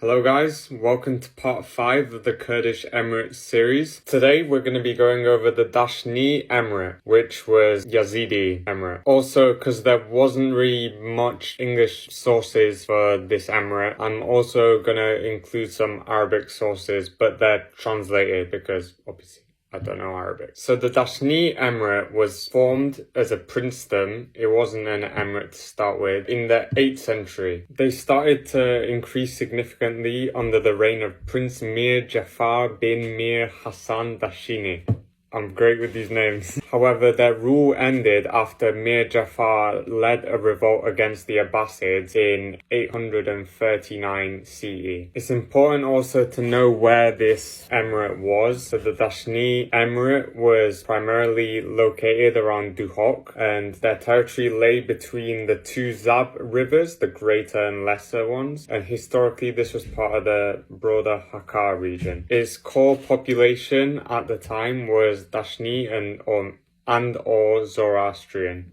Hello guys, welcome to part 5 of the Kurdish Emirates series. Today we're going to be going over the Dasini Emirate, which was Yazidi Emirate. Also, because there wasn't really much English sources for this emirate, I'm also going to include some Arabic sources, but they're translated because obviously I don't know Arabic. So the Dasini Emirate was formed as a princedom. It wasn't an emirate to start with. In the 8th century, they started to increase significantly under the reign of Prince Mir Jafar bin Mir Hassan Dashini. I'm great with these names. However, their rule ended after Mir Jafar led a revolt against the Abbasids in 839 CE. It's important also to know where this emirate was. So the Dasini Emirate was primarily located around Duhok, and their territory lay between the two Zab rivers, the greater and lesser ones, and historically this was part of the broader Hakka region. Its core population at the time was Dashni and or Zoroastrian.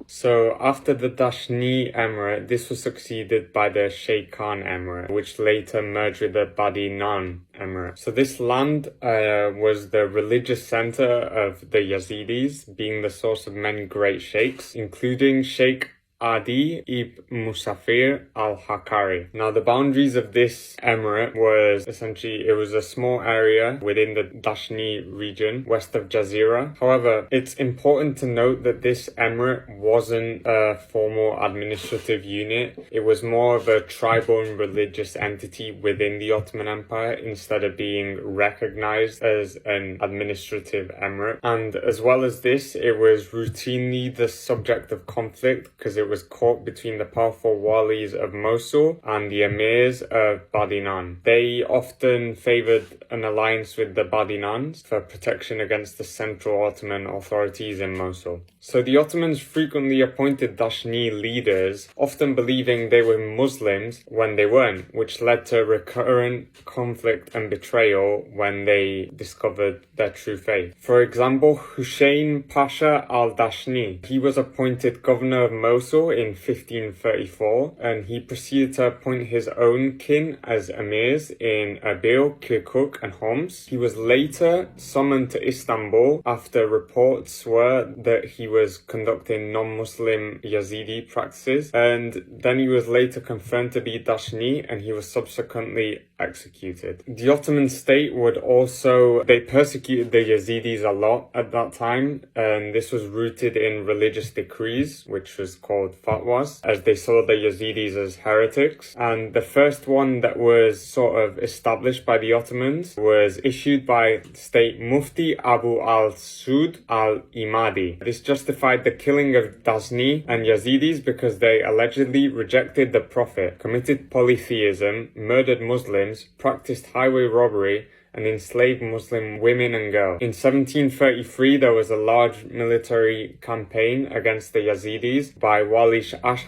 So after the Dasini Emirate, this was succeeded by the Sheikhan Emirate, which later merged with the Badinan Emirate. So this land was the religious center of the Yazidis, being the source of many great sheikhs, including Sheikh Adi ibn Musafir al-Hakkari. Now the boundaries of this emirate was essentially, it was a small area within the Dashni region, west of Jazeera. However, it's important to note that this emirate wasn't a formal administrative unit. It was more of a tribal and religious entity within the Ottoman Empire instead of being recognized as an administrative emirate. And as well as this, it was routinely the subject of conflict because it was caught between the powerful walis of Mosul and the emirs of Badinan. They often favored an alliance with the Badinans for protection against the central Ottoman authorities in Mosul. So the Ottomans frequently appointed Dashni leaders, often believing they were Muslims when they weren't, which led to recurrent conflict and betrayal when they discovered their true faith. For example, Hussein Pasha al-Dashni, he was appointed governor of Mosul in 1534, and he proceeded to appoint his own kin as emirs in Erbil, Kirkuk and Homs. He was later summoned to Istanbul after reports were that he was conducting non-Muslim Yazidi practices, and then he was later confirmed to be Dashni and he was subsequently executed. The Ottoman state would also, they persecuted the Yazidis a lot at that time, and this was rooted in religious decrees, which was called fatwas, as they saw the Yazidis as heretics. And the first one that was sort of established by the Ottomans was issued by State Mufti Abu al-Sud al-Imadi. This justified the killing of Dasni and Yazidis because they allegedly rejected the Prophet, committed polytheism, murdered Muslims, practiced highway robbery, and enslaved Muslim women and girls. In 1733, there was a large military campaign against the Yazidis by Wali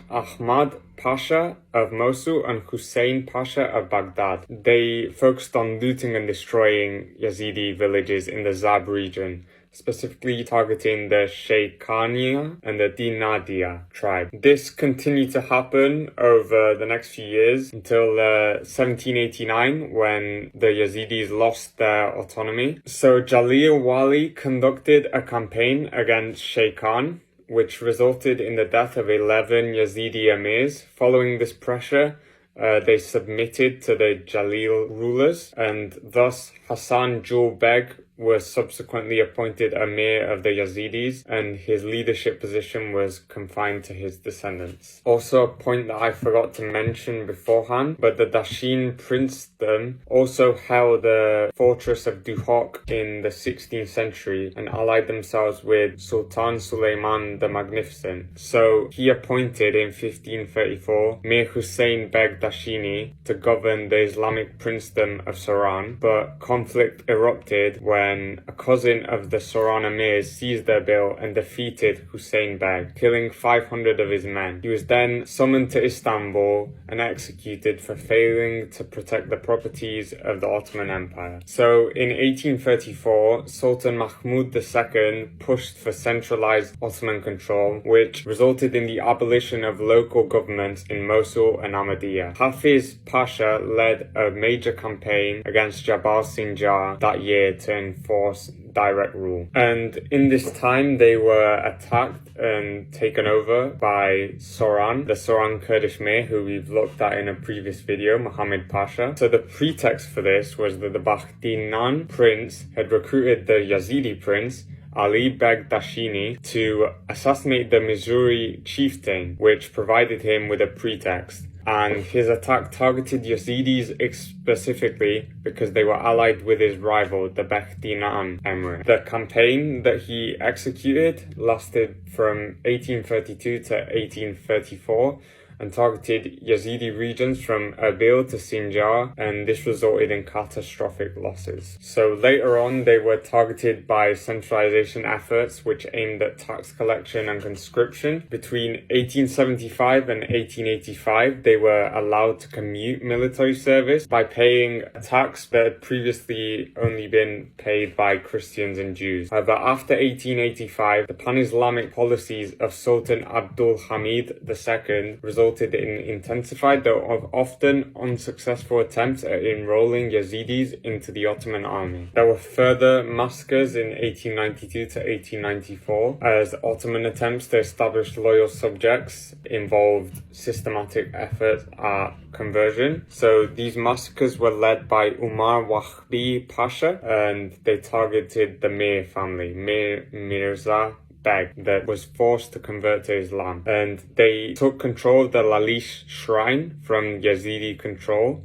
Ahmad Pasha of Mosul and Hussein Pasha of Baghdad. They focused on looting and destroying Yazidi villages in the Zab region, specifically targeting the Sheikhania and the Dinadia tribe. This continued to happen over the next few years until 1789 when the Yazidis lost their autonomy. So Jalil Wali conducted a campaign against Sheikhan, which resulted in the death of 11 Yazidi emirs. Following this pressure, they submitted to the Jalil rulers, and thus Hassan Jul Beg was subsequently appointed Emir of the Yazidis, and his leadership position was confined to his descendants. Also, a point that I forgot to mention beforehand, but the Dashin princedom also held the fortress of Duhok in the 16th century and allied themselves with Sultan Suleiman the Magnificent. So he appointed in 1534 Mir Hussein Beg Dashini to govern the Islamic princedom of Soran, but conflict erupted when when a cousin of the Soran Emirs seized their bill and defeated Hussein Beg, killing 500 of his men. He was then summoned to Istanbul and executed for failing to protect the properties of the Ottoman Empire. So in 1834, Sultan Mahmud II pushed for centralized Ottoman control, which resulted in the abolition of local governments in Mosul and Ahmadiyya. Hafiz Pasha led a major campaign against Jabal Sinjar that year to enforce direct rule. And in this time, they were attacked and taken over by Soran, the Soran Kurdish Mir, who we've looked at in a previous video, Mohammed Pasha. So the pretext for this was that the Bakhtinan prince had recruited the Yazidi prince, Ali Beg Dashini, to assassinate the Missouri chieftain, which provided him with a pretext. And his attack targeted Yazidis specifically because they were allied with his rival, the Bakhtinan Emirate. The campaign that he executed lasted from 1832 to 1834 and targeted Yazidi regions from Erbil to Sinjar, and this resulted in catastrophic losses. So later on, they were targeted by centralization efforts which aimed at tax collection and conscription. Between 1875 and 1885, they were allowed to commute military service by paying a tax that had previously only been paid by Christians and Jews. However, after 1885, the pan-Islamic policies of Sultan Abdul Hamid II resulted in intensified though often unsuccessful attempts at enrolling Yazidis into the Ottoman army. There were further massacres in 1892 to 1894 as Ottoman attempts to establish loyal subjects involved systematic efforts at conversion. So these massacres were led by Umar Wahbi Pasha, and they targeted the Mir family, Mirza Beg, that was forced to convert to Islam, and they took control of the Lalish shrine from Yazidi control,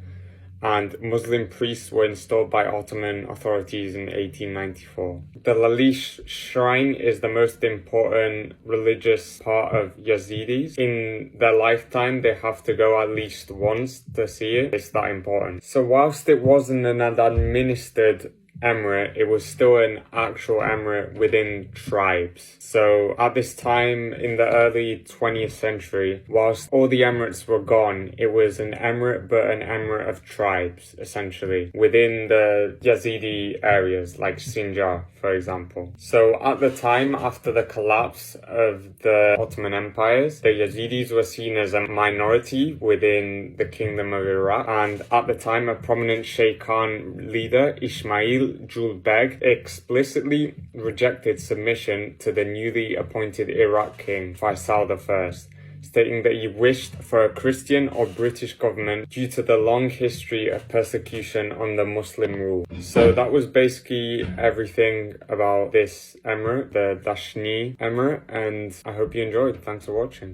and Muslim priests were installed by Ottoman authorities in 1894. The Lalish shrine is the most important religious part of Yazidis. In their lifetime, they have to go at least once to see it. It's that important. So whilst it wasn't an administered emirate, it was still an actual emirate within tribes. So at this time in the early 20th century, whilst all the emirates were gone, it was an emirate, but an emirate of tribes, essentially, within the Yazidi areas, like Sinjar, for example. So at the time, after the collapse of the Ottoman empires, the Yazidis were seen as a minority within the Kingdom of Iraq, and at the time, a prominent Sheikhan leader, Ismail Jul Beg, explicitly rejected submission to the newly appointed Iraq king, Faisal I, stating that he wished for a Christian or British government due to the long history of persecution under Muslim rule. So that was basically everything about this emirate, the Dasini Emirate, and I hope you enjoyed. Thanks for watching.